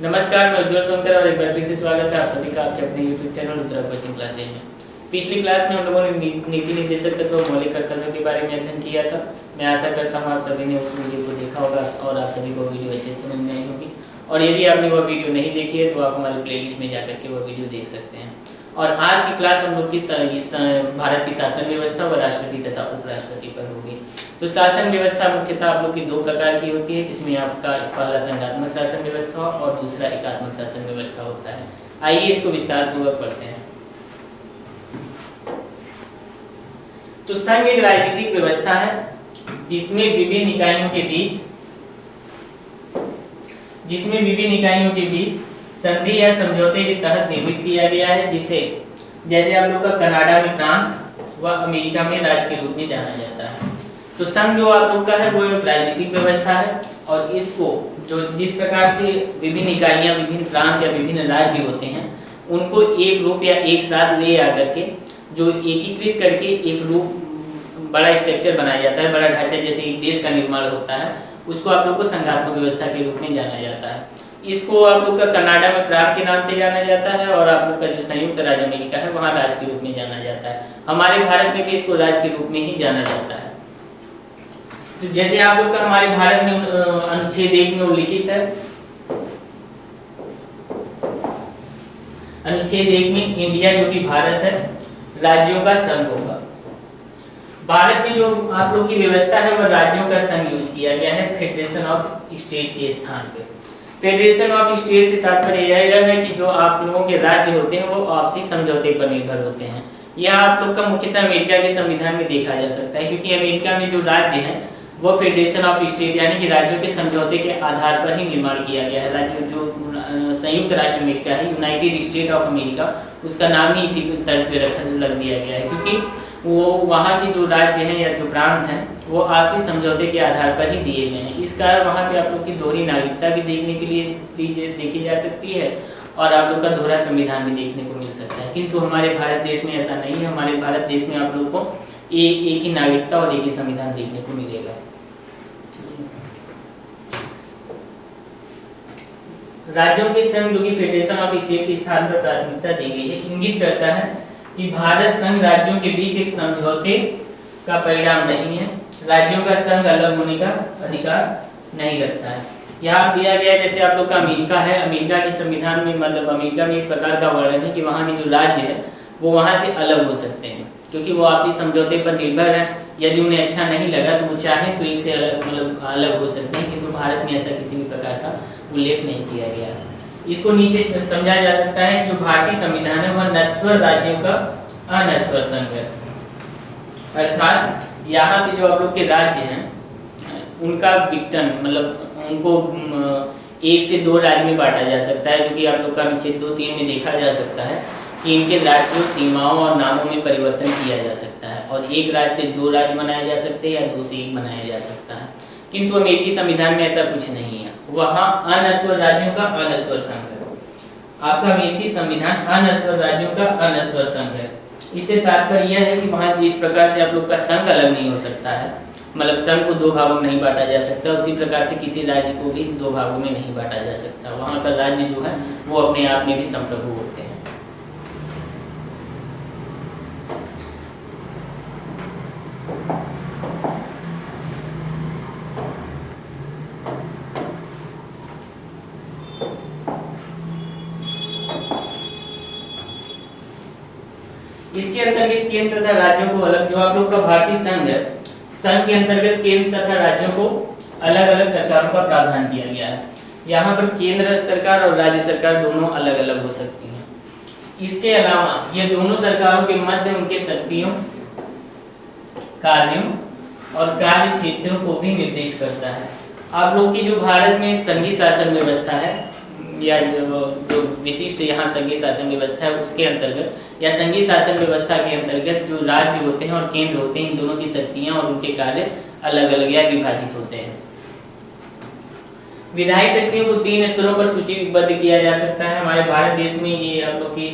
नमस्कार, मैं उज्ज्वल सोनकर और एक बार फिर से स्वागत है आप सभी का आपके अपने YouTube channel Rudra coaching classes में। पिछली क्लास में हम लोगों ने नीति निर्देशक तत्व और मौलिक कर्तव्यों के बारे में अध्ययन किया था। मैं आशा करता हूँ आप सभी ने उस वीडियो को देखा होगा और आप सभी को वीडियो अच्छे से समझ में आई होगी। और यदि आपने वह वीडियो नहीं देखी है तो आप हमारे प्लेलिस्ट में जाकर के वह वीडियो देख सकते हैं। और आज की क्लास हम लोग की भारत की शासन व्यवस्था व राष्ट्रपति तथा उपराष्ट्रपति पर होगी। तो शासन व्यवस्था मुख्यतः आप लोग की दो प्रकार की होती है, जिसमें आपका पहला संघात्मक शासन व्यवस्था और दूसरा एकात्मक शासन व्यवस्था होता है। आइए इसको विस्तार पूर्वक पढ़ते हैं। तो संघ एक राजनीतिक व्यवस्था है जिसमें विभिन्न इकाइयों के बीच संधि या समझौते के तहत निर्मित किया गया है, जिसे जैसे आप लोग का कनाडा में प्रांत व अमेरिका में राज्य के रूप में जाना जाता है। तो संघ जो आप लोग का है वो एक राजनीतिक व्यवस्था है और इसको जो जिस प्रकार से विभिन्न इकाइयां, विभिन्न प्रांत या विभिन्न राज्य होते हैं उनको एक रूप या एक साथ ले आकर के जो एकीकृत करके एक रूप बड़ा स्ट्रक्चर बनाया जाता है, बड़ा ढांचा जैसे एक देश का निर्माण होता है, उसको आप लोग को संघात्मक व्यवस्था के रूप में जाना जाता है। इसको आप लोग का कनाडा में प्रांत के नाम से जाना जाता है और आप लोग का जो संयुक्त राज्य अमेरिका है वहाँ राज्य के रूप में जाना जाता है। हमारे भारत में भी इसको राज्य के रूप में ही जाना जाता है। तो जैसे आप लोग का हमारे भारत में अनुच्छेद 1 में उल्लिखित है, अनुच्छेद 1 में इंडिया जो कि भारत है राज्यों का संघ होगा। भारत में जो आप लोग की व्यवस्था है वह राज्यों का संघ यूज किया गया है फेडरेशन ऑफ स्टेट के स्थान पे। फेडरेशन ऑफ स्टेट से तात्पर्य यह है कि जो आप लोगों के राज्य होते हैं वो आपसी समझौते पर निर्भर होते हैं। यह आप लोग का मुख्यतः अमेरिका के संविधान में देखा जा सकता है, क्योंकि अमेरिका में जो राज्य हैं वो फेडरेशन ऑफ स्टेट यानी कि राज्यों के समझौते के आधार पर ही निर्माण किया गया है। राज्य जो संयुक्त राष्ट्र अमेरिका है, यूनाइटेड स्टेट ऑफ अमेरिका, उसका नाम ही इसी तर्ज पे रख दिया गया है, क्योंकि वो वहाँ के जो राज्य हैं या जो प्रांत हैं वो आपसी समझौते के आधार पर ही दिए गए हैं। इस कारण वहाँ पे आप लोग की दोहरी नागरिकता भी देखने के लिए देखी जा सकती है और आप लोग का दोहरा संविधान भी देखने को मिल सकता है। किंतु हमारे भारत देश में ऐसा नहीं है। हमारे भारत देश में आप लोग को एक ही नागरिकता और एक ही संविधान देखने को मिलेगा। राज्यों के संघ जो कि फेडरेशन ऑफ स्टेट के स्थान पर प्राथमिकता दी गई है, इंगित करता है कि भारत संघ राज्यों के बीच एक समझौते का परिणाम नहीं है। राज्यों का संघ अलग होने का अधिकार नहीं रखता है। यहाँ दिया गया जैसे आप लोग का अमेरिका है, अमेरिका के संविधान में मतलब अमेरिका में इस प्रकार का वर्णन है कि वहाँ के जो राज्य है वो वहाँ से अलग हो सकते हैं, क्योंकि वो आपसी समझौते पर निर्भर है। यदि उन्हें अच्छा नहीं लगा तो वो चाहे तो एक से अलग हो सकते हैं, किंतु भारत में ऐसा किसी भी प्रकार का उल्लेख नहीं किया गया। इसको नीचे समझा जा सकता है कि जो भारतीय संविधान है वह नस्वर राज्यों का अनस्वर संघ है, अर्थात यहाँ पे जो आप लोग के राज्य हैं उनका विघटन मतलब उनको 1 से 2 राज्य में बांटा जा सकता है, जो कि आप लोग का अनुच्छेद 2-3 में देखा जा सकता है कि इनके राज्यों, सीमाओं और नामों में परिवर्तन किया जा सकता है और एक राज्य से 2 राज्य बनाए जा सकते हैं या 2 से 1 बनाया जा सकता है। किंतु अमेरिकी संविधान में ऐसा कुछ नहीं है, वहाँ अनस्वर राज्यों का अनस्वर संघ है। आपका अमेरिकी संविधान अनस्वर राज्यों का अनस्वर संघ है। इससे तात्पर्य यह है कि वहाँ जिस प्रकार से आप लोग का संघ अलग नहीं हो सकता है, मतलब संघ को 2 भागों में नहीं बांटा जा सकता, उसी प्रकार से किसी राज्य को भी 2 भागों में नहीं बांटा जा सकता। वहाँ का राज्य जो है वो अपने आप में भी संप्रभु होते हैं। इसके अंतर्गत केंद्र तथा राज्यों को अलग, जो आप लोग का भारतीय संघ है, संघ के अंतर्गत केंद्र तथा राज्यों को अलग अलग सरकारों का प्रावधान किया गया है। यहाँ पर केंद्र सरकार और राज्य सरकार दोनों अलग अलग हो सकती हैं। इसके अलावा ये दोनों सरकारों के मध्य उनके शक्तियों, कार्यों और कार्य क्षेत्रों को भी निर्दिष्ट करता है। आप लोग की जो भारत में संघीय शासन व्यवस्था है या जो विशिष्ट यहाँ संघीय शासन व्यवस्था है उसके अंतर्गत या संघीय शासन व्यवस्था के अंतर्गत जो राज्य होते हैं और केंद्र होते हैं, इन दोनों की शक्तियाँ और उनके कार्य अलग अलग या विभाजित होते हैं। विधायी शक्तियों को 3 स्तरों पर सूचीबद्ध किया जा सकता है। हमारे भारत देश में ये आप लोग की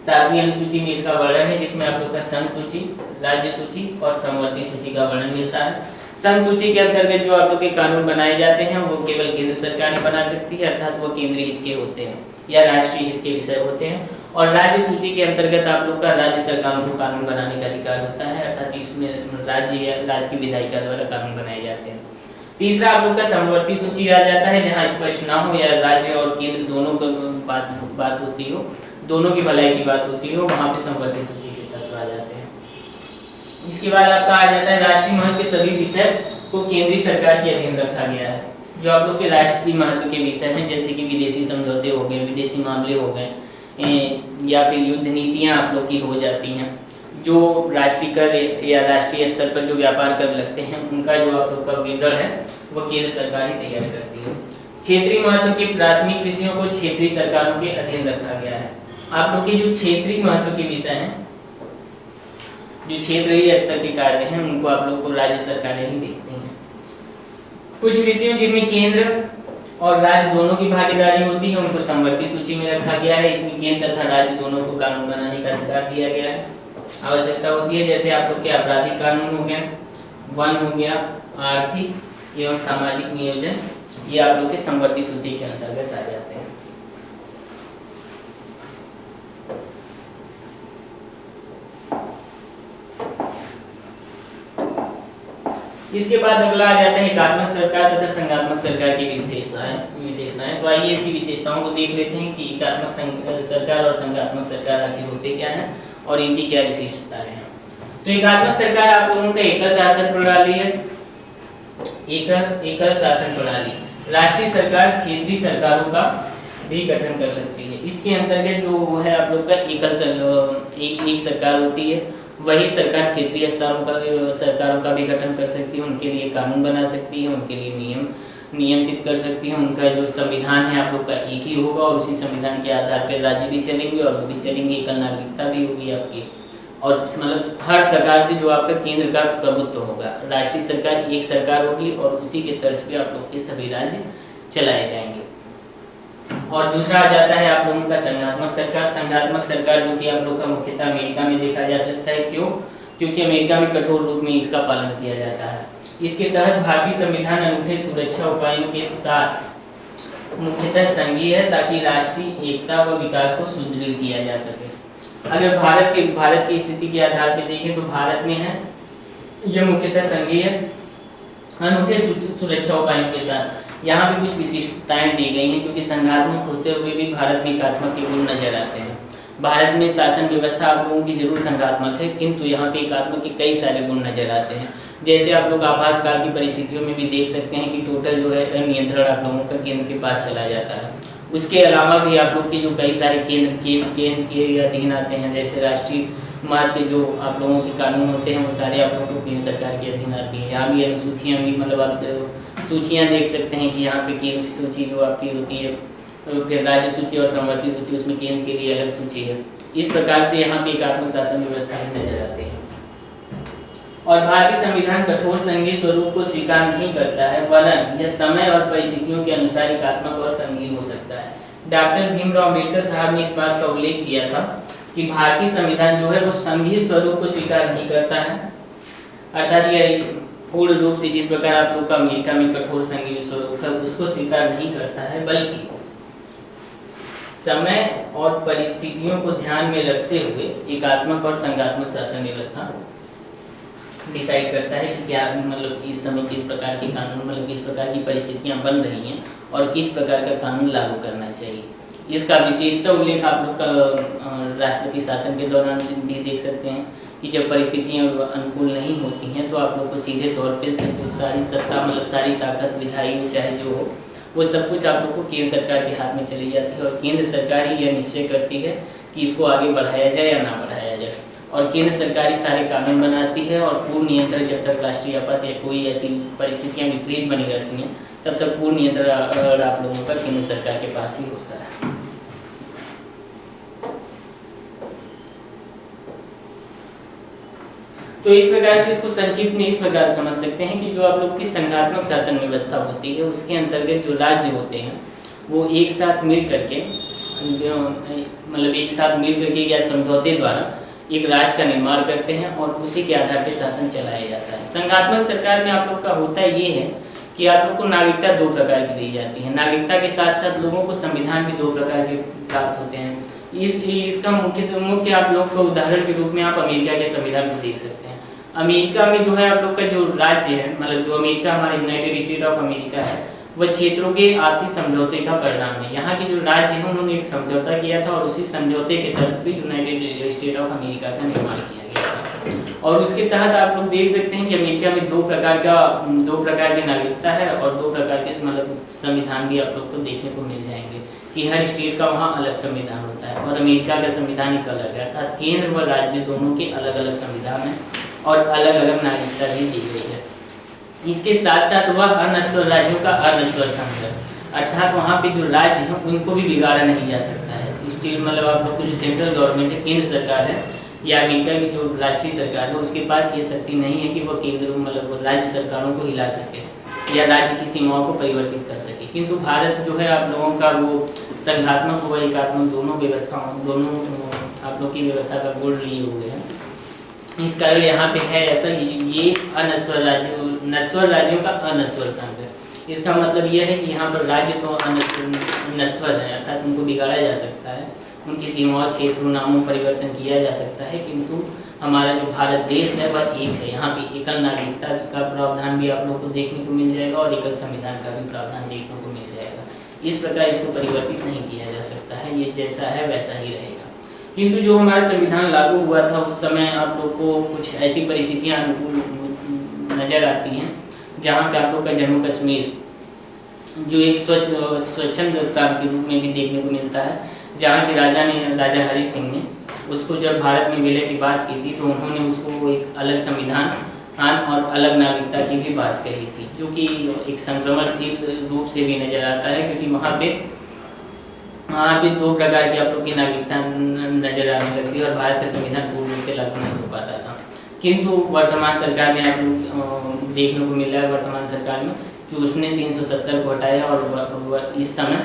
7वीं अनुसूची में इसका वर्णन है, जिसमें आप लोग का संघ सूची, राज्य सूची और समवर्ती सूची का वर्णन मिलता है। संघ सूची के अंतर्गत जो आप लोग के कानून बनाए जाते हैं वो केवल केंद्र सरकार ही बना सकती है, अर्थात वो केंद्रीय हित के होते हैं या राष्ट्रीय हित के विषय होते हैं। और राज्य सूची के अंतर्गत आप लोग का राज्य सरकारों को कानून बनाने का अधिकार होता है, अर्थात इसमें राज्य या राज्य की विधायिका द्वारा कानून बनाए जाते हैं। तीसरा आप लोग का समवर्ती सूची आ जाता है, जहाँ स्पष्ट ना हो या राज्य और केंद्र दोनों को बात होती हो, दोनों की भलाई की बात होती हो, वहाँ पे समवर्ती सूची के तत्व आ जाते हैं। इसके बाद आपका आ जाता है राष्ट्रीय महत्व के सभी विषय को केंद्रीय सरकार के अधीन रखा गया है। जो आप लोग के राष्ट्रीय महत्व के विषय हैं, जैसे कि विदेशी समझौते हो गए, विदेशी मामले हो गए, या फिर युद्ध नीतियाँ आप लोग की हो जाती हैं, जो राष्ट्रीय कर या राष्ट्रीय स्तर पर जो व्यापार कर लगते हैं, उनका जो आप लोग का विवरण है वो केंद्र सरकार ही तैयार करती है। क्षेत्रीय महत्व के प्राथमिक विषयों को क्षेत्रीय सरकारों के अधीन रखा गया है। आप लोग के जो क्षेत्रीय महत्व के विषय हैं, जो क्षेत्रीय स्तर के कार्य हैं, उनको आप लोग को राज्य सरकारें ही देखती हैं। कुछ विषयों जिनमें केंद्र और राज्य दोनों की भागीदारी होती है, उनको समवर्ती सूची में रखा गया है। इसमें केंद्र तथा राज्य दोनों को कानून बनाने का अधिकार दिया गया है, आवश्यकता होती है। जैसे आप लोग के आपराधिक कानून हो गए, वन हो गया, आर्थिक एवं सामाजिक नियोजन, ये आप लोग के समवर्ती सूची के अंतर्गत आ जाते हैं। इसके बाद अगला आ जाता है एकात्मक सरकार तथा संघात्मक सरकार की विशेषताएं। तो आइए इसकी विशेषताओं को देख लेते हैं कि एकात्मक सरकार और संघात्मक सरकार आखिर होते क्या हैं और इनकी क्या विशिष्टताएं हैं। तो एकात्मक सरकार आप लोगों का एकल शासन प्रणाली है। एकल शासन प्रणाली, राष्ट्रीय सरकार क्षेत्रीय सरकारों का भी गठन कर सकती है। इसके अंतर्गत जो है आप लोग का एक सरकार होती है, वही सरकार क्षेत्रीय सरकारों का भी गठन कर सकती है, उनके लिए कानून बना सकती है, उनके लिए नियमित कर सकती है। उनका जो संविधान है आप लोग का एक ही होगा और उसी संविधान के आधार पर राज्य भी चलेंगे और वो भी चलेंगे। एकल नागरिकता भी होगी आपकी, और मतलब हर प्रकार से जो आपका केंद्र का प्रभुत्व होगा। राष्ट्रीय सरकार एक सरकार होगी और उसी के तर्ज पे आप लोग के सभी राज्य चलाए जाएंगे। और दूसरा आ जाता है आप लोगों का संघात्मक सरकार। संघात्मक सरकार जो कि आप लोग का मुख्यतः अमेरिका में देखा जा सकता है। क्यों? क्योंकि अमेरिका में कठोर रूप में इसका पालन किया जाता है। इसके तहत भारतीय संविधान अनूठे सुरक्षा उपायों के साथ मुख्यतः संघीय है, ताकि राष्ट्रीय एकता व विकास को सुदृढ़ किया जा सके। अगर भारत की स्थिति के आधार पर देखें तो भारत में है यह मुख्यतः संघीय अनूठे सुरक्षा उपायों के साथ। यहाँ भी कुछ विशिष्टताएं दी गई हैं, क्योंकि संघात्मक होते हुए भी भारत में एकात्मक के गुण नजर आते हैं। भारत में शासन व्यवस्था आप लोगों की जरूर संघात्मक है, किंतु यहाँ पे एकात्मक के कई सारे गुण नजर आते हैं। जैसे आप लोग आपातकाल की परिस्थितियों में भी देख सकते हैं कि टोटल जो है नियंत्रण आप लोगों का केंद्र के पास चला जाता है। उसके अलावा भी आप लोग के जो कई सारे केंद्र के अधीन आते हैं, जैसे राष्ट्रीय महत्व के जो आप लोगों के कानून होते हैं वो सारे आप लोगों को केंद्र सरकार के अधीन आती हैं। यहाँ भी अनुसूचियाँ भी मतलब आप सूचियाँ देख सकते हैं कि यहाँ पे केंद्र सूची जो आपकी होती है, फिर राज्य सूची और समवर्ती सूची, उसमें केंद्र के लिए अलग सूची है। इस प्रकार से यहाँ पे एकात्मक शासन व्यवस्था नजर आती है। और भारतीय संविधान कठोर संघीय स्वरूप को स्वीकार नहीं करता है, वरन यह समय और परिस्थितियों के अनुसार एकात्मक और संघीय हो सकता है। डॉक्टर भीमराव अम्बेडकर साहब ने इस बात का उल्लेख किया था कि भारतीय संविधान जो है वो संघीय स्वरूप को स्वीकार नहीं करता है, अर्थात यह पूर्ण रूप से जिस प्रकार आप लोग का अमेरिका में कठोर संघीय स्वरूप है उसको स्वीकार नहीं करता है, बल्कि समय और परिस्थितियों को ध्यान में रखते हुए एकात्मक और संघात्मक शासन व्यवस्था डिसाइड करता है कि क्या मतलब इस समय किस प्रकार के कानून मतलब किस प्रकार की परिस्थितियां बन रही हैं और किस प्रकार का कानून लागू करना चाहिए। इसका विशेषता उल्लेख आप लोग का राष्ट्रपति शासन के दौरान भी देख सकते हैं कि जब परिस्थितियां अनुकूल नहीं होती हैं तो आप लोग को सीधे तौर पे सारी सत्ता मतलब सारी ताकत विधायी में चाहे जो हो वो सब कुछ आप लोग को केंद्र सरकार के हाथ में चली जाती है, और केंद्र सरकार ही यह निश्चय करती है कि इसको आगे बढ़ाया जाए या ना बढ़ाया जाए। और केंद्र सरकार ही सारे कानून बनाती है, और पूर्ण नियंत्रण जब तक राष्ट्रीय आपात या कोई ऐसी परिस्थितियाँ विपरीत बनी रहती हैं तब तक पूर्ण नियंत्रण आप लोगों का केंद्र सरकार के पास ही होता है। तो इस प्रकार से इसको संक्षिप्त में इस प्रकार समझ सकते हैं कि जो आप लोग की संघात्मक शासन व्यवस्था होती है उसके अंतर्गत जो राज्य होते हैं वो एक साथ मिल करके मतलब एक साथ मिल करके या समझौते द्वारा एक राष्ट्र का निर्माण करते हैं और उसी के आधार पर शासन चलाया जाता है। संघात्मक सरकार में आप लोग का होता ये है कि आप लोग को नागरिकता 2 प्रकार की दी जाती है। नागरिकता के साथ साथ लोगों को संविधान भी 2 प्रकार के प्राप्त होते हैं। इसका मुख्य आप लोग को उदाहरण के रूप में आप अमेरिका के संविधान को देख सकते हैं। अमेरिका में जो है आप लोग का जो राज्य है, मतलब जो अमेरिका हमारे यूनाइटेड स्टेट ऑफ अमेरिका है, वह क्षेत्रों के आपसी समझौते का परिणाम है। यहाँ के जो राज्य है उन्होंने एक समझौता किया था और उसी समझौते के तर्ज पे यूनाइटेड स्टेट ऑफ अमेरिका का निर्माण किया गया था। और उसके तहत आप लोग देख सकते हैं कि अमेरिका में 2 प्रकार की नागरिकता है और 2 प्रकार के मतलब संविधान भी आप लोग को देखने को मिल जाएंगे कि हर स्टेट का वहाँ अलग संविधान होता है और अमेरिका का संविधान एक अलग है, अर्थात केंद्र व राज्य दोनों के अलग अलग संविधान है और अलग अलग नागरिकता भी दी गई है। इसके साथ साथ वह अनश्वर राज्यों का अनश्वर संघ है, अर्थात वहाँ पे जो राज्य हैं उनको भी बिगाड़ा नहीं जा सकता है। स्टेट मतलब आप लोग को जो सेंट्रल गवर्नमेंट है, केंद्र सरकार है या अमेरिका की जो राष्ट्रीय सरकार है, उसके पास ये शक्ति नहीं है कि वह केंद्र मतलब राज्य सरकारों को हिला सके या राज्य की सीमाओं को परिवर्तित कर सके। किंतु भारत जो है आप लोगों का वो संघात्मक व एकात्मक दोनों आप लोग की व्यवस्था का गुण लिए हुए हैं। इस कारण यहाँ पे है ऐसा ये नश्वर राज्यों का अनश्वर संघ है। इसका मतलब यह है कि यहाँ पर राज्य तो नश्वर है, अर्थात उनको बिगाड़ा जा सकता है, उनकी सीमाओं क्षेत्र नामों परिवर्तन किया जा सकता है, किंतु हमारा जो भारत देश है वह एक है। यहाँ पे एकल नागरिकता का प्रावधान भी आप लोग को देखने को मिल जाएगा और एकल संविधान का भी प्रावधान देखने को मिल जाएगा। इस प्रकार इसको परिवर्तित नहीं किया जा सकता है, ये जैसा है वैसा ही रहेगा। किंतु जो हमारा संविधान लागू हुआ था उस समय आप लोग को कुछ ऐसी परिस्थितियाँ अनुकूल नजर आती हैं जहाँ पे आप लोग का जम्मू कश्मीर जो एक स्वच्छंद प्रांत के रूप में भी देखने को मिलता है, जहाँ के राजा हरि सिंह ने उसको जब भारत में विलय की बात की थी तो उन्होंने उसको एक अलग संविधान और अलग नागरिकता की भी बात कही थी, जो कि एक संक्रमणशील रूप से भी नजर आता है, क्योंकि वहाँ पे 2 प्रकार की आप लोग की नागरिकता नजर आने लगती है और भारत का संविधान पूर्ण रूप से लागू नहीं हो पाता था। किंतु वर्तमान सरकार में आप लोग देखने को मिल रहा है वर्तमान सरकार में कि उसने 370 को हटाया और इस समय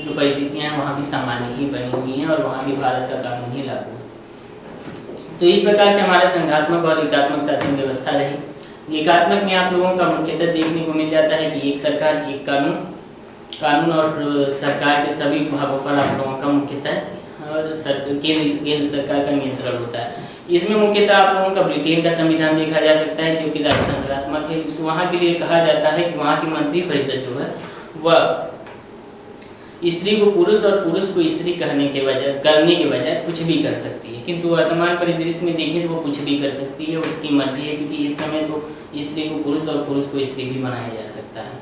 जो परिस्थितियाँ हैं वहाँ भी सामान्य ही बनी हुई हैं और वहाँ भी भारत का कानून ही लागू है। तो इस प्रकार से हमारा संघात्मक और एकात्मक शासन व्यवस्था रही। एकात्मक में आप लोगों का मुख्यतः देखने को मिल जाता है कि एक सरकार एक कानून और सरकार के सभी भागों पर आप लोगों का मुख्यतः केंद्र सरकार का नियंत्रण होता है। इसमें मुख्यतः आप लोगों का ब्रिटेन का संविधान देखा जा सकता है जो कि राजतंत्रात्मक है। वहाँ के लिए कहा जाता है कि वहाँ की मंत्री परिषद जो है वह स्त्री को पुरुष और पुरुष को स्त्री करने के बजाय कुछ भी कर सकती है। किंतु वर्तमान परिदृश्य में देखें तो वो कुछ भी कर सकती है, उसकी मर्जी है, क्योंकि इस समय तो स्त्री को पुरुष और पुरुष को स्त्री भी बनाया जा सकता है।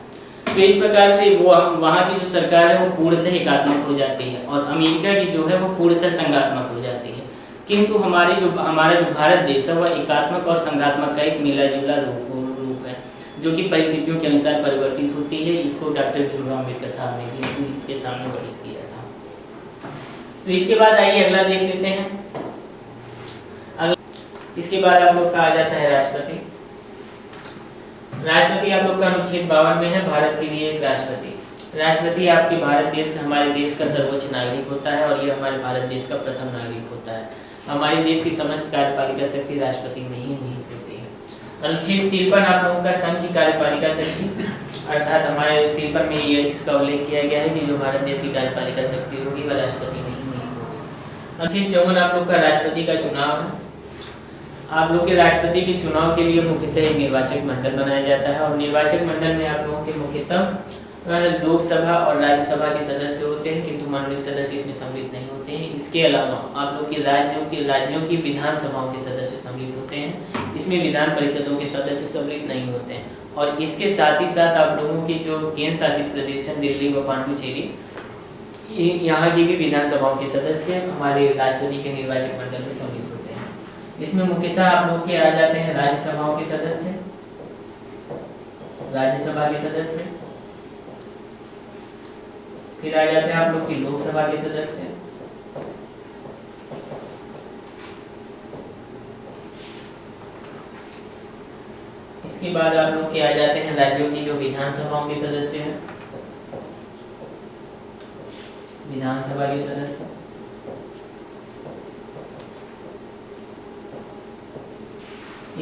तो इस प्रकार से वो वहाँ की जो सरकार है वो पूर्णतः एकात्मक हो जाती है और अमेरिका की जो है वो पूर्णतः संघात्मक हो जाती है। किंतु हमारा जो भारत देश है वह एकात्मक और संघात्मक का एक मिला जुला रूप है, जो कि परिस्थितियों के अनुसार परिवर्तित होती है। इसको डॉक्टर भीमराव अम्बेडकर साहब ने भी इसके सामने वर्णित किया था। तो इसके बाद आइए अगला देख लेते हैं। इसके बाद आप लोग का आ जाता है राष्ट्रपति। आप लोग का अनुच्छेद 52 में है, भारत के लिए एक राष्ट्रपति आपके हमारे देश का सर्वोच्च नागरिक होता है और ये हमारे भारत देश का प्रथम नागरिक होता है। हमारे देश की समस्त कार्यपालिका शक्ति राष्ट्रपति में ही निहित होती है। अनुच्छेद 53 आप लोगों का संघ की कार्यपालिका शक्ति, अर्थात हमारे 53 में ये इसका उल्लेख किया गया है कि जो भारत देश की कार्यपालिका शक्ति होगी वह राष्ट्रपति में ही निहित होगी। अनुच्छेद 54 आप लोग का राष्ट्रपति का चुनाव है। आप लोग के राष्ट्रपति के चुनाव के लिए मुख्यतः एक निर्वाचक मंडल बनाया जाता है और निर्वाचक मंडल में आप लोगों के मुख्यतः लोकसभा और राज्यसभा के सदस्य होते हैं, किंतु मंडलीय सदस्य इसमें सम्मिलित नहीं होते हैं। इसके अलावा आप लोग के राज्यों की विधानसभाओं के सदस्य सम्मिलित होते हैं, इसमें विधान परिषदों के सदस्य सम्मिलित नहीं होते हैं। और इसके साथ ही साथ आप लोगों के जो केंद्र शासित प्रदेश है दिल्ली व पांडुचेरी, यहाँ की भी विधानसभाओं के सदस्य हमारे राष्ट्रपति के निर्वाचक मंडल में सम्मिलित होते हैं। इसमें मुख्यतः आप लोग के आ जाते हैं राज्यसभाओं के सदस्य, फिर आ जाते हैं आप लोग की लोकसभा के सदस्य, इसके बाद आप लोग के आ जाते हैं राज्यों की जो विधानसभाओं के सदस्य हैं, विधानसभा के सदस्य,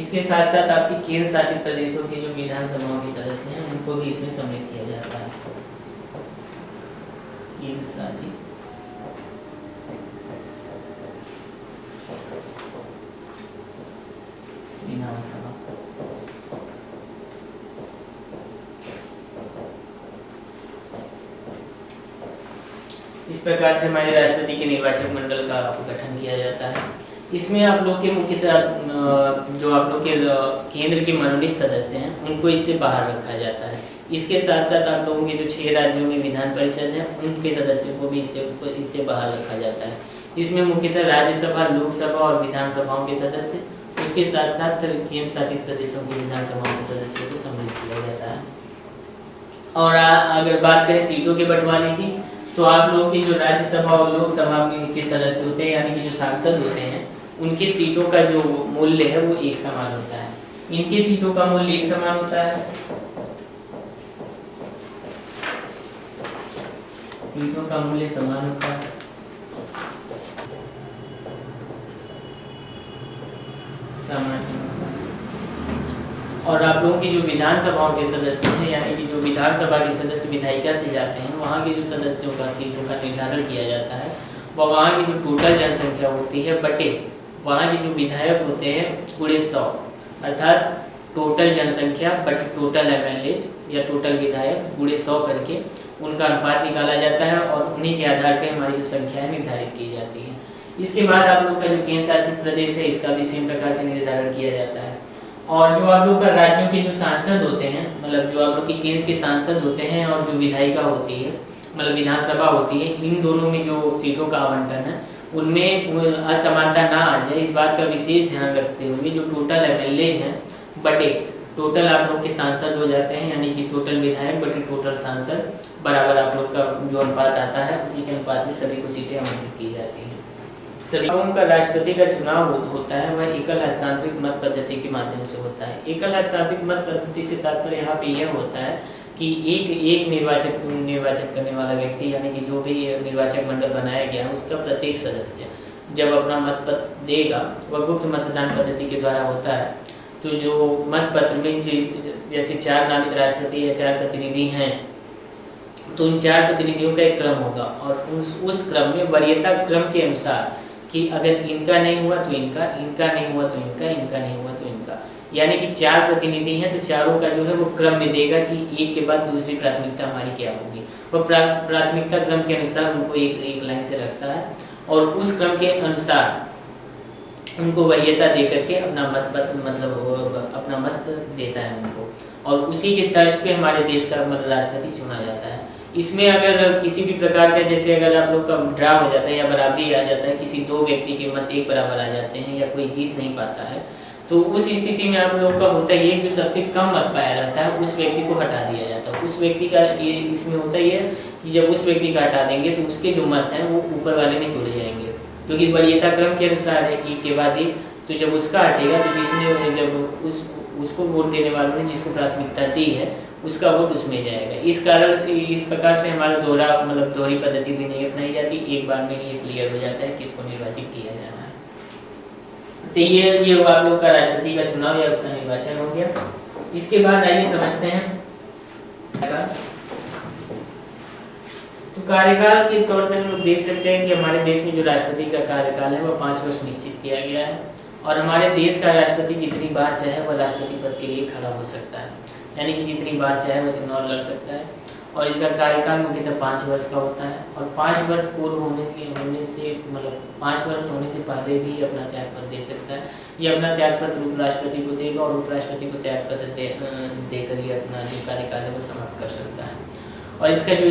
इसके साथ साथ आपके केंद्र शासित प्रदेशों के जो विधानसभाओं के सदस्य हैं उनको भी इसमें सम्मिलित किया जाता है। केंद्र शासित विधानसभा। इस प्रकार से हमारे राष्ट्रपति के निर्वाचक मंडल का गठन किया जाता है। इसमें आप लोग के मुख्यतः जो आप लोग के केंद्र के मनोनीत सदस्य हैं उनको इससे बाहर रखा जाता है। इसके साथ साथ आप लोगों के जो 6 राज्यों में विधान परिषद है उनके सदस्यों को भी इससे बाहर रखा जाता है। इसमें मुख्यतः राज्यसभा, लोकसभा और विधानसभाओं के सदस्य, उसके साथ साथ केंद्र शासित प्रदेशों की विधानसभाओं के सदस्यों को सम्मिलित किया जाता है। और अगर बात करें सीटों के बंटवारे की, तो आप लोग की जो राज्यसभा और लोकसभा के सदस्य होते हैं यानी कि जो सांसद होते हैं उनकी सीटों का जो मूल्य है वो एक समान होता है। इनकी सीटों का मूल्य एक समान होता है। सीटों का मूल्य समान होता है। और आप लोगों की जो विधानसभाओं के सदस्य हैं यानी कि जो विधानसभा के सदस्य विधायिका से जाते हैं वहाँ के जो सदस्यों का सीटों का निर्धारण किया जाता है वह वहाँ की जो टोटल जनसंख्या होती है बटे वहाँ के जो विधायक होते हैं पूरे 100, अर्थात टोटल जनसंख्या बटे टोटल एमएलए या टोटल विधायक पूरे 100 करके उनका अनुपात निकाला जाता है और उन्हीं के आधार पर हमारी जो संख्या है निर्धारित की जाती है। इसके बाद आप लोग का जो केंद्र शासित प्रदेश है इसका भी सेम प्रकार से निर्धारण किया जाता है। और जो आप लोग का राज्यों के जो सांसद होते हैं, मतलब जो आप लोग के केंद्र के सांसद होते हैं और जो विधायिका होती है मतलब विधानसभा होती है, इन दोनों में जो सीटों का आवंटन है उनमें असमानता ना आ जाए इस बात का विशेष ध्यान रखते हुए जो टोटल एमएलए हैं बटे टोटल आप लोग के सांसद हो जाते हैं यानी कि टोटल विधायक बटे टोटल सांसद बराबर आप लोग का जो अनुपात आता है उसी के अनुपात में सभी को सीटें आवंटित की जाती हैं। सभी का राष्ट्रपति का चुनाव होता है वह एकल हस्तांतरित मत पद्धति के माध्यम से होता है। एकल हस्तांतरित मत पद्धति से तात्पर्य यहाँ पे यह होता है कि एक निर्वाचन करने वाला व्यक्ति यानी कि जो भी निर्वाचक मंडल बनाया गया है उसका प्रत्येक सदस्य जब अपना मत पत्र देगा वह गुप्त मतदान पद्धति के द्वारा होता है। तो जो मत पत्र में जैसे 4 नामित राष्ट्रपति या 4 प्रतिनिधि हैं तो उन 4 प्रतिनिधियों का एक क्रम होगा और उस क्रम में वरीयता क्रम के अनुसार कि अगर इनका नहीं हुआ तो इनका, इनका नहीं हुआ तो इनका, इनका नहीं हुआ तो इनका, यानी कि 4 प्रतिनिधि हैं तो चारों का जो है वो क्रम में देगा कि एक के बाद दूसरी प्राथमिकता हमारी क्या होगी। वो प्राथमिकता क्रम के अनुसार उनको एक लाइन से रखता है और उस क्रम के अनुसार उनको वरीयता दे करके अपना अपना मत देता है उनको और उसी के तर्ज पे हमारे देश का राष्ट्रपति चुना जाता है। इसमें अगर किसी भी प्रकार का जैसे अगर आप लोग का ड्रा हो जाता है या बराबरी आ जाता है, किसी 2 व्यक्ति के मत एक बराबर आ जाते हैं या कोई जीत नहीं पाता है तो उस स्थिति में आप लोग का होता है जो सबसे कम मत पाया रहता है उस व्यक्ति को हटा दिया जाता है। उस व्यक्ति का ये इसमें होता ही है कि जब उस व्यक्ति का हटा देंगे तो उसके जो मत हैं वो ऊपर वाले में जुड़ जाएंगे क्योंकि वरीयता क्रम के अनुसार है एक के बाद एक। तो जब उसका हटेगा तो जिसने जब उसको वोट देने वालों ने जिसको प्राथमिकता दी है उसका वोट उसमें जाएगा। इस कारण इस प्रकार से हमारा दोहरी पद्धति भी नहीं अपनाई जाती, एक बार में ये क्लियर हो जाता है किसको निर्वाचित किया जाना है। तो ये आप लोग का राष्ट्रपति का चुनाव या उसका निर्वाचन हो गया। इसके बाद आइए समझते हैं तो कार्यकाल के तौर पर हम लोग देख सकते हैं कि हमारे देश में जो राष्ट्रपति का कार्यकाल है वह 5 वर्ष निश्चित किया गया है और हमारे देश का राष्ट्रपति जितनी बार चाहे वह राष्ट्रपति पद के लिए खड़ा हो सकता है, यानी कि जितनी बार चाहे वह चुनाव लड़ सकता है और इसका कार्यकाल मुख्यतः 5 वर्ष का होता है और 5 वर्ष पूर्व होने से 5 वर्ष होने से पहले भी अपना त्यागपत्र दे सकता है। ये अपना त्यागपत्र उपराष्ट्रपति को देगा और उपराष्ट्रपति को त्यागपत्र देकर ही अपना जो कार्यकाल है वो समाप्त कर सकता है। और इसका जो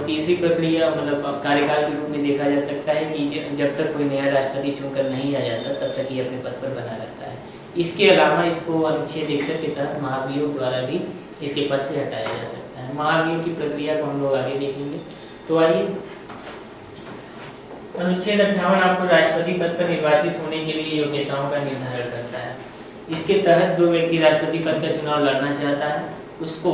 तीसरी प्रक्रिया कार्यकाल के रूप में देखा जा सकता है कि जब तक कोई नया राष्ट्रपति चुनकर नहीं आ जाता तब तक ये अपने पद पर बना रहता है। इसके अलावा इसको अनुच्छेद 61 के तहत महाभियोग द्वारा भी इसके पद से हटाया जा सकता है। महाभियोग की प्रक्रिया को हम लोग आगे देखेंगे। तो आइए अनुच्छेद 58 आपको राष्ट्रपति पद पर निर्वाचित होने के लिए योग्यताओं का निर्धारण करता है। इसके तहत जो व्यक्ति राष्ट्रपति पद का चुनाव लड़ना चाहता है उसको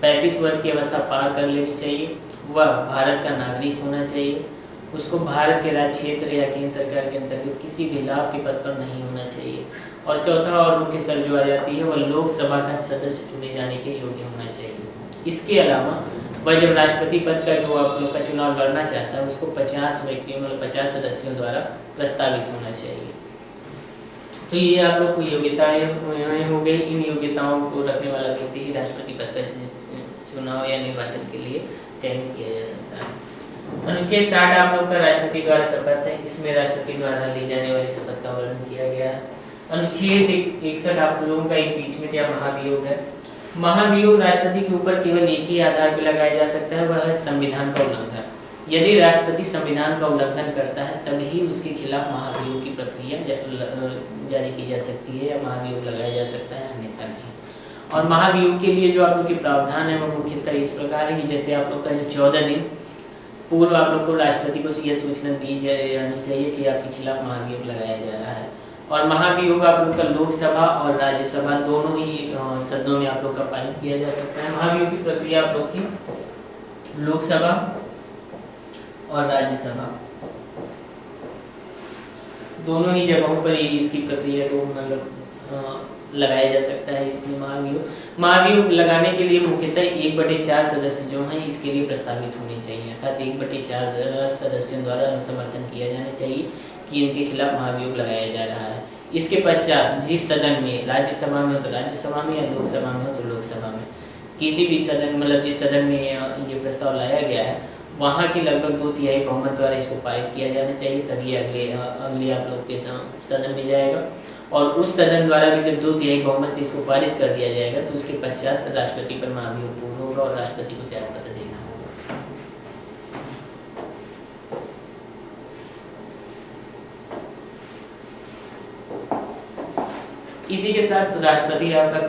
35 वर्ष की अवस्था पार कर लेनी चाहिए, वह भारत का नागरिक होना चाहिए, उसको भारत के राज्य क्षेत्र या केंद्र सरकार के अंतर्गत किसी भी लाभ के पद पर नहीं होना चाहिए और चौथा और मुख्य शर्त जो आ जाती है वह लोकसभा का सदस्य चुने जाने के योग्य होना चाहिए। इसके अलावा वह जब राष्ट्रपति पद का जो आप लोग का चुनाव लड़ना चाहता है उसको 50 व्यक्तियों मतलब 50 सदस्यों द्वारा प्रस्तावित होना चाहिए। तो ये आप लोग को योग्यताएं हो गई। इन योग्यताओं को रखने वाला व्यक्ति ही राष्ट्रपति पद का चुनाव या निर्वाचन के लिए चयन किया जा सकता है। अनुच्छेद 60 आप लोग का राष्ट्रपति द्वारा शपथ है। इसमें राष्ट्रपति द्वारा ली जाने वाली शपथ का वर्णन किया गया है। अनुच्छेद 61 आप लोगों का इम्पीचमेंट या महाभियोग है। महाभियोग राष्ट्रपति के ऊपर केवल एक ही आधार पर लगाया जा सकता है, वह है संविधान का उल्लंघन। यदि राष्ट्रपति संविधान का उल्लंघन करता है तभी उसके खिलाफ महाभियोग की प्रक्रिया जारी की जा सकती है या महाभियोग लगाया जा सकता है, अन्यथा नहीं। और महाभियोग के लिए जो आप लोग के प्रावधान है वो मुख्यतः इस प्रकार है कि जैसे आप लोग का जो 14 दिन पूर्व आप लोग को राष्ट्रपति को यह सूचना दी जानी चाहिए कि आपके खिलाफ महाभियोग लगाया जा रहा है। और महाभियोग आप लोग का लोकसभा और राज्यसभा दोनों ही सदनों में आप लोग का पारित किया जा सकता है। महाभियोग की प्रक्रिया आप लोग की लोकसभा और राज्यसभा दोनों ही जगहों पर इसकी प्रक्रिया को मतलब लगाया जा सकता है। इसमें महाभियोग लगाने के लिए मुख्यतः 1/4 सदस्य जो हैं इसके लिए प्रस्तावित होने चाहिए, अर्थात 1/4 सदस्यों द्वारा समर्थन किया जाना चाहिए कि इनके खिलाफ महाभियोग लगाया जा रहा है। इसके पश्चात जिस सदन में राज्यसभा में हो तो राज्यसभा में या लोकसभा में हो तो लोकसभा में किसी भी सदन मतलब जिस सदन में ये प्रस्ताव लाया गया है वहाँ की लगभग 2/3 बहुमत द्वारा इसको पारित किया जाना चाहिए, तभी अगले आप लोग के सदन में जाएगा। और उस सदन द्वारा भी जब 2/3 बहुमत से इसको पारित कर दिया जाएगा तो उसके पश्चात राष्ट्रपति पर महाभियोग पूर्ण होगा और राष्ट्रपति को त्यागपत्र देना होगा। इसी के साथ राष्ट्रपति आपका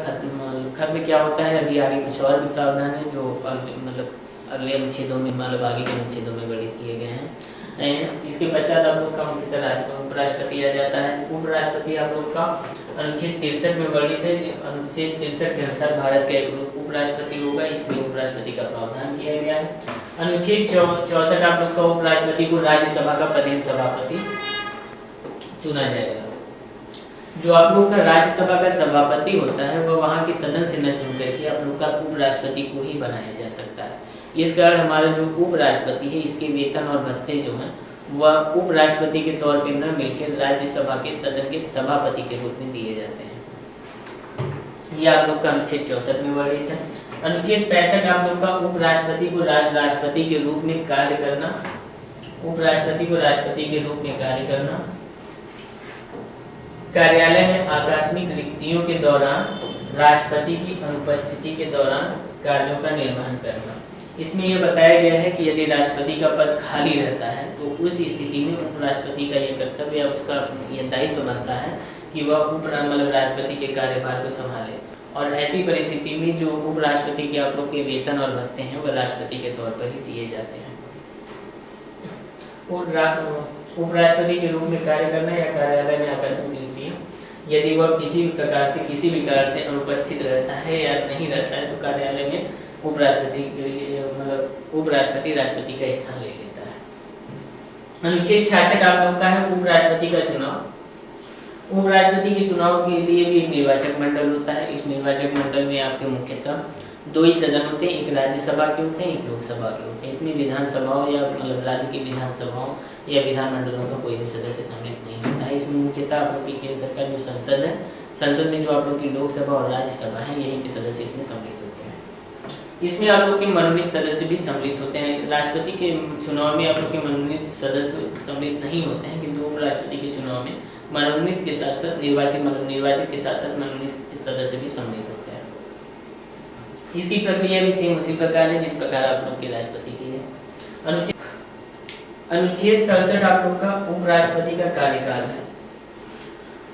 खत्म क्या होता है, अभी आगे कुछ और भी प्रावधान है जो मतलब अगले अनुच्छेदों में मतलब आगे के अनुच्छेदों में वर्णित किए गए हैं। इसके पश्चात आप लोग का मुख्यतः उपराष्ट्रपति आ जाता है। उपराष्ट्रपति आप लोग का अनुच्छेद 63 में वर्णित है। अनुच्छेद 63 के अनुसार भारत का एक उपराष्ट्रपति होगा, इसमें उपराष्ट्रपति का प्रावधान किया गया है। अनुच्छेद 64 आप लोग का उपराष्ट्रपति को राज्यसभा का प्रदेश सभापति चुना जाएगा। जो आप लोग का राज्यसभा का सभापति होता है वह वहाँ के सदन से न चुन करके आप लोग का उपराष्ट्रपति को ही बनाया जा सकता है। इस कारण हमारा जो उपराष्ट्रपति है इसके वेतन और भत्ते जो हैं वह उपराष्ट्रपति के तौर पर न मिलकर राज्यसभा के सदन के सभापति के रूप में दिए जाते हैं। यह आप लोग का अनुच्छेद 64 में वर्णित है। अनुच्छेद 65 आप लोग का उपराष्ट्रपति को राष्ट्रपति के रूप में कार्य करना, उपराष्ट्रपति को राष्ट्रपति के रूप में कार्य करना, कार्यालय में आकस्मिक रिक्तियों के दौरान राष्ट्रपति की अनुपस्थिति के दौरान कार्यों का निर्वहन करना। इसमें यह बताया गया है कि यदि राष्ट्रपति का पद खाली रहता है तो उस स्थिति में उपराष्ट्रपति का यह कर्तव्य या उसका यह दायित्व बनता है कि वह मतलब राष्ट्रपति के कार्यभार को संभाले। और ऐसी परिस्थिति में जो उपराष्ट्रपति के आप लोग के वेतन और भत्ते हैं वह राष्ट्रपति के तौर पर ही दिए जाते हैं। उपराष्ट्रपति के रूप में कार्य करना या कार्यालय में आकस्मिक रिक्तियां, यदि वह किसी भी प्रकार से किसी भी कारण से अनुपस्थित रहता है या नहीं रहता है तो कार्यालय में उपराष्ट्रपति राष्ट्रपति का स्थान ले लेता है। अनुच्छेद 66 आप लोग का है उपराष्ट्रपति का चुनाव। उपराष्ट्रपति के चुनाव के लिए भी एक निर्वाचक मंडल होता है। इस निर्वाचक मंडल में आपके मुख्यतः 2 ही सदन होते हैं, एक राज्यसभा के होते हैं, एक लोकसभा के होते हैं। इसमें विधानसभाओं या मतलब राज्य की विधानसभाओं या विधानमंडलों का कोई भी सदस्य सम्मिलित नहीं होता है। इसमें मुख्यतः आप लोग की केंद्र सरकार जो संसद है, संसद में जो आप लोग की लोकसभा और राज्यसभा है यही के सदस्य इसमें सम्मिलित होते हैं। इसमें आप लोग के मनोनीत सदस्य भी सम्मिलित होते हैं। राष्ट्रपति के चुनाव में आप लोग के मनोनीत सदस्य सम्मिलित नहीं होते हैं, किंतु उपराष्ट्रपति के चुनाव में मनोनीत के साथ साथ निर्वाचित के साथ साथ मनोनीत सदस्य भी सम्मिलित होते हैं। इसकी प्रक्रिया भी सेम उसी प्रकार है जिस प्रकार आप लोग के राष्ट्रपति की है। अनुच्छेद 67 आप लोग का उपराष्ट्रपति का कार्यकाल है।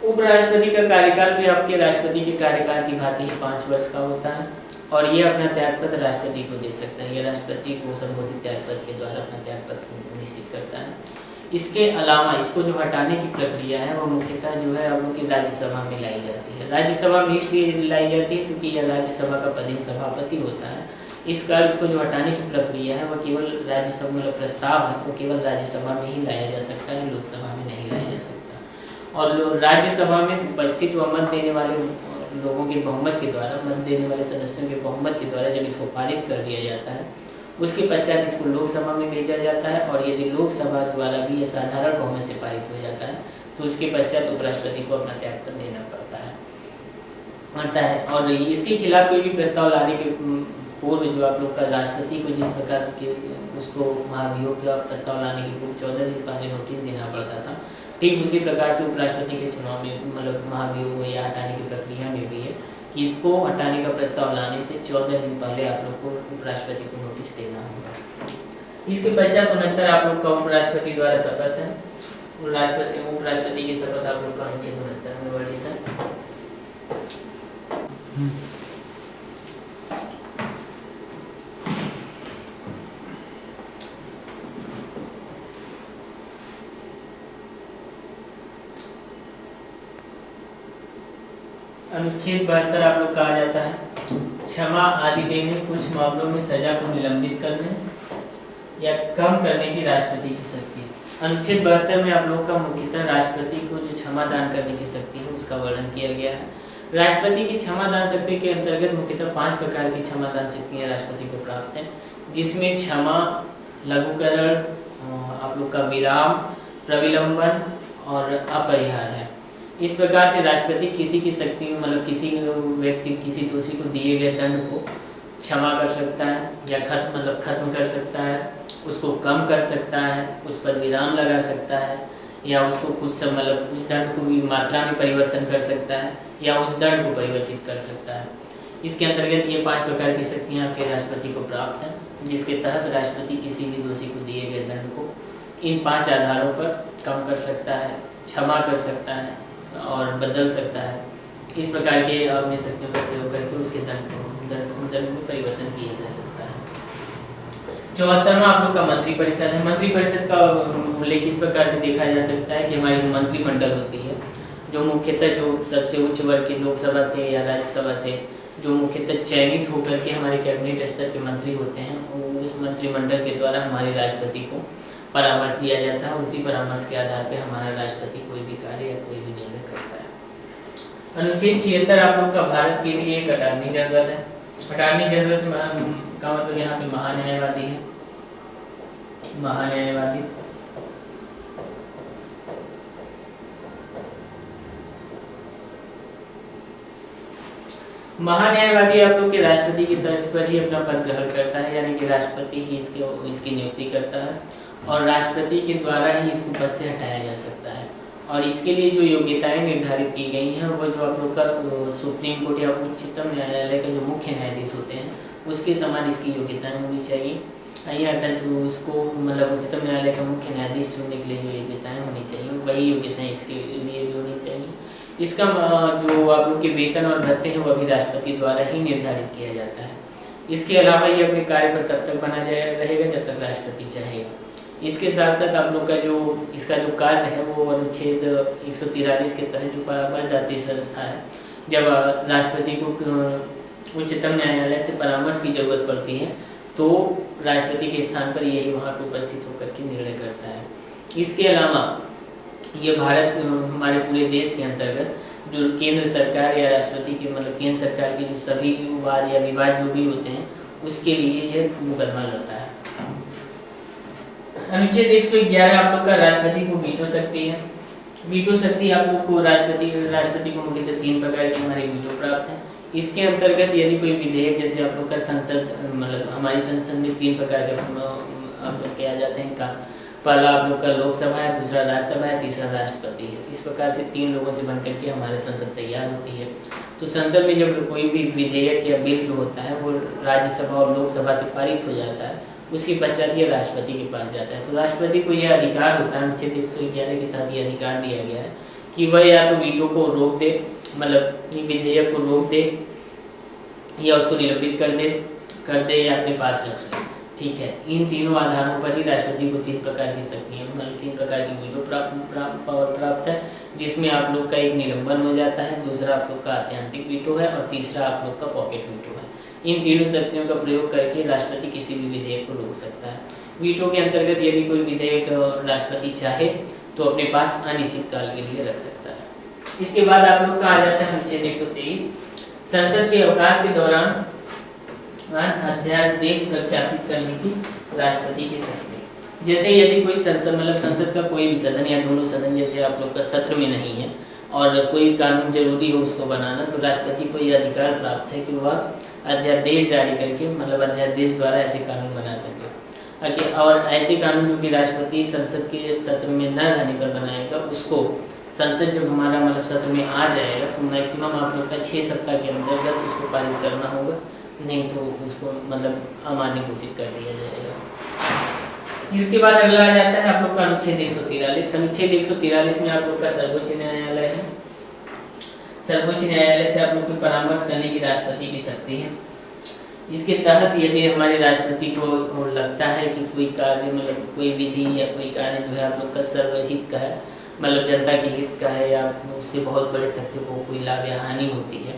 उपराष्ट्रपति का कार्यकाल भी आपके राष्ट्रपति के कार्यकाल की भांति ही 5 वर्ष का होता है और ये अपना त्यागपत्र राष्ट्रपति को दे सकता है। ये राष्ट्रपति को संबोधित त्यागपत्र के द्वारा अपना त्यागपत्र निश्चित करता है। इसके अलावा इसको जो हटाने की प्रक्रिया है वो मुख्यतः जो है आप लोग की राज्यसभा में लाई जाती है। राज्यसभा में इसलिए लाई जाती है क्योंकि यह राज्यसभा का प्रदेश सभापति होता है। इस कारण इसको जो हटाने की प्रक्रिया है वह केवल राज्यसभा मतलब प्रस्ताव है वो केवल राज्यसभा में ही लाया जा सकता है, लोकसभा में नहीं लाया जा सकता। और राज्यसभा में उपस्थित व मत देने वाले लोगों के बहुमत के द्वारा, मत देने वाले सदस्यों के बहुमत के द्वारा जब इसको पारित कर दिया जाता है, उसके पश्चात इसको लोकसभा में भेजा जाता है। और यदि लोकसभा द्वारा भी ये साधारण बहुमत से पारित हो जाता है तो उसके पश्चात उपराष्ट्रपति को अपना त्यागपत्र देना पड़ता है। और इसके खिलाफ कोई भी प्रस्ताव लाने के पूर्व जो आप लोग का राष्ट्रपति को जिस प्रकार के उसको महाभियोग का प्रस्ताव लाने के पूर्व 14 दिन पहले नोटिस देना पड़ता था, ठीक उसी प्रकार से उपराष्ट्रपति के चुनाव में मतलब महाभियोग या हटाने की प्रक्रिया में भी है कि इसको हटाने का प्रस्ताव लाने से 14 दिन पहले आप लोग को उपराष्ट्रपति को नोटिस देना होगा। इसके पश्चात 69 आप लोग का उपराष्ट्रपति द्वारा शपथ है। उपराष्ट्रपति की शपथ आप लोग का अनुच्छेद 69 में वर्णित है। अनुच्छेद 72 आप लोग कहा जाता है क्षमा आदि देने, कुछ मामलों में सजा को निलंबित करने या कम करने की राष्ट्रपति की शक्ति। अनुच्छेद 72 में आप लोग का मुख्यतः राष्ट्रपति को जो क्षमा दान करने की शक्ति है उसका वर्णन किया गया है। राष्ट्रपति की क्षमा दान शक्ति के अंतर्गत मुख्यतः 5 प्रकार की क्षमा दान शक्तियाँ राष्ट्रपति को प्राप्त हैं, जिसमें क्षमा, लघुकरण, आप लोग का विराम, प्रविलंबन और अपरिहार है। इस प्रकार से राष्ट्रपति किसी की शक्ति मतलब किसी व्यक्ति, किसी दोषी को दिए गए दंड को क्षमा कर सकता है या खत्म कर सकता है, उसको कम कर सकता है, उस पर विराम लगा सकता है या उसको कुछ उस दंड को भी मात्रा में परिवर्तन कर सकता है या उस दंड को परिवर्तित कर सकता है। इसके अंतर्गत ये 5 प्रकार की शक्तियाँ आपके राष्ट्रपति को प्राप्त हैं, जिसके तहत राष्ट्रपति किसी भी दोषी को दिए गए दंड को इन 5 आधारों पर कम कर सकता है, क्षमा कर सकता है और बदल सकता है। इस प्रकार के अपनी शक्तियों का प्रयोग करके उसके दंड में परिवर्तन किया जा सकता है। 74वां आप लोग का मंत्रिपरिषद है। मंत्रिपरिषद का उल्लेख इस प्रकार से देखा जा सकता है कि हमारी जो मंत्रिमंडल होती है, जो मुख्यतः जो सबसे उच्च वर्ग की लोकसभा से या राज्यसभा से जो मुख्यतः चयनित होकर के हमारे कैबिनेट स्तर के मंत्री होते हैं, उस मंत्रिमंडल के द्वारा हमारे राष्ट्रपति को परामर्श दिया जाता है। उसी परामर्श के आधार पर हमारा राष्ट्रपति कोई भी कार्य या कोई भी निर्णय करता है। अनुच्छेद 76 आप लोग का भारत के लिए एक अटॉर्नी जनरल है। अटॉर्नी जनरल का मतलब यहाँ पे महान्यायवादी है। महान्यायवादी महान्यायवादी आप लोग के राष्ट्रपति की तर्ज पर ही अपना पद ग्रहण करता है, यानी कि राष्ट्रपति ही इसकी नियुक्ति करता है और राष्ट्रपति के द्वारा ही इसको पद से हटाया जा सकता है। और इसके लिए जो योग्यताएं निर्धारित की गई हैं वो जो आप लोग का सुप्रीम कोर्ट या उच्चतम न्यायालय के जो मुख्य न्यायाधीश होते हैं उसके समान इसकी योग्यताएं होनी चाहिए। अर्थात उसको उच्चतम न्यायालय का मुख्य न्यायाधीश चुनने के लिए जो योग्यताएं होनी चाहिए वही योग्यताएं इसके लिए भी होनी चाहिए। इसका जो आप लोग के वेतन और भत्ते हैं वो अभी राष्ट्रपति द्वारा ही निर्धारित किया जाता है। इसके अलावा ये अपने कार्य पर तब तक बना रहेगा जब तक राष्ट्रपति चाहेगा। इसके साथ साथ आप लोग का जो इसका जो कार्य है वो अनुच्छेद 143 के तहत जो परामर्श दात्री संस्था है, जब राष्ट्रपति को उच्चतम न्यायालय से परामर्श की जरूरत पड़ती है तो राष्ट्रपति के स्थान पर यही वहाँ पर उपस्थित होकर के निर्णय करता है। इसके अलावा ये भारत हमारे पूरे देश के अंतर्गत जो केंद्र सरकार या राष्ट्रपति के केंद्र सरकार के जो सभी वाद या विवाद जो भी होते हैं उसके लिए यह मुकदमा लड़ता है। अनुच्छेद 111 आप लोग का राष्ट्रपति को वीटो शक्ति है। वीटो शक्ति आप लोग को राष्ट्रपति को मुख्यतः 3 प्रकार के हमारे वीटो प्राप्त हैं। इसके अंतर्गत यदि कोई विधेयक जैसे आप लोग का संसद हमारी संसद में 3 प्रकार के आप लोग किया जाते हैं का पहला आप लोग का लोकसभा है, दूसरा राज्यसभा है, तीसरा राष्ट्रपति है। इस प्रकार से 3 लोगों से बनकर के हमारे संसद तैयार होती है। तो संसद में जब कोई भी विधेयक या बिल जो होता है वो राज्यसभा और लोकसभा से पारित हो जाता है, उसके पश्चात ये राष्ट्रपति के पास जाता है। तो राष्ट्रपति को यह अधिकार होता है, अनुच्छेद 111 के तहत यह अधिकार दिया गया है कि वह या तो वीटो को रोक दे, विधेयक को रोक दे या उसको निलंबित कर दे या अपने पास रख ले। ठीक है, इन तीनों आधारों पर ही राष्ट्रपति को 3 प्रकार की शक्तियाँ 3 प्रकार की वीटो प्राप्त है, जिसमें आप लोग का एक निलंबन हो जाता है, दूसरा आप लोग का आत्यांतिक वीटो है और तीसरा आप लोग का पॉकेट वीटो है। इन तीनों शक्तियों का प्रयोग करके राष्ट्रपति किसी भी विधेयक को रोक सकता है। वीटो के अंतर्गत यदि कोई विधेयक राष्ट्रपति चाहे तो अपने पास अनिश्चित काल के लिए रख सकता है। इसके बाद आप लोग का आ जाता है अनुच्छेद 123, संसद के अवकाश के दौरान अध्यादेश प्रख्यापित करने की राष्ट्रपति की शक्ति। जैसे यदि कोई संसद मतलब संसद का कोई भी सदन या दोनों सदन जैसे आप लोग का सत्र में नहीं है और कोई कानून जरूरी हो उसको बनाना, तो राष्ट्रपति को यह अधिकार प्राप्त है कि वह अध्यादेश जारी करके मतलब अध्यादेश द्वारा ऐसे कानून बना सके। और ऐसे कानून जो कि राष्ट्रपति संसद के सत्र में न रहने पर बनाएगा, उसको संसद जब हमारा मतलब सत्र में आ जाएगा तो मैक्सिमम आप लोग का 6 सप्ताह के अंतर्गत उसको पारित करना होगा, नहीं तो उसको मतलब अमान्य घोषित कर दिया जाएगा। इसके बाद अगला आ जाता है आप लोग का अनुच्छेद 143। अनुच्छेद 143 में आप लोग का सर्वोच्च न्यायालय है। सर्वोच्च न्यायालय से आप लोग को परामर्श करने की राष्ट्रपति की शक्ति है। इसके तहत यदि हमारे राष्ट्रपति को लगता है कि कोई कार्य मतलब कोई विधि या कोई कार्य जो है आप लोग का सर्वहित का है, मतलब जनता के हित का है, या उससे बहुत बड़े तथ्य को कोई लाभ या हानि होती है,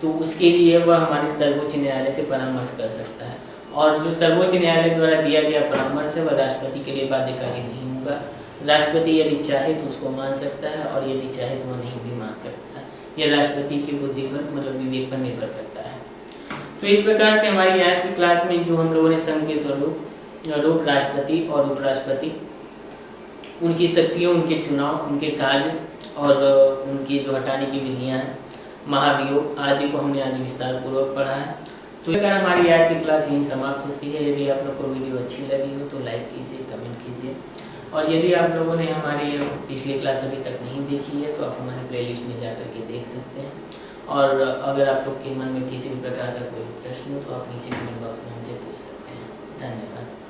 तो उसके लिए वह हमारे सर्वोच्च न्यायालय से परामर्श कर सकता है। और जो सर्वोच्च न्यायालय द्वारा दिया गया परामर्श है वह राष्ट्रपति के लिए बाध्यकारी नहीं होगा। राष्ट्रपति यदि चाहे तो उसको मान सकता है और यदि चाहे तो वह नहीं भी मान सकता है। यह राष्ट्रपति की बुद्धि पर मतलब विवेक पर निर्भर करता है। तो इस प्रकार से हमारी आज की क्लास में जो हम लोगों ने संघ के स्वरूप राष्ट्रपति और उपराष्ट्रपति, उनकी शक्तियों, उनके चुनाव, उनके कार्य और उनकी जो हटाने की विधियाँ हैं, महाभियोग आदि को हमने आज विस्तार पूर्वक पढ़ा है। तो इस प्रकार हमारी आज की क्लास यहीं समाप्त होती है। यदि आप लोग को वीडियो अच्छी लगी हो तो लाइक कीजिए, कमेंट कीजिए, और यदि आप लोगों ने हमारी पिछली क्लास अभी तक नहीं देखी है तो आप हमारे प्लेलिस्ट में जाकर के देख सकते हैं। और अगर आप लोग के मन में किसी भी प्रकार का कोई प्रश्न हो तो आप नीचे कमेंट बॉक्स में हमसे पूछ सकते हैं। धन्यवाद।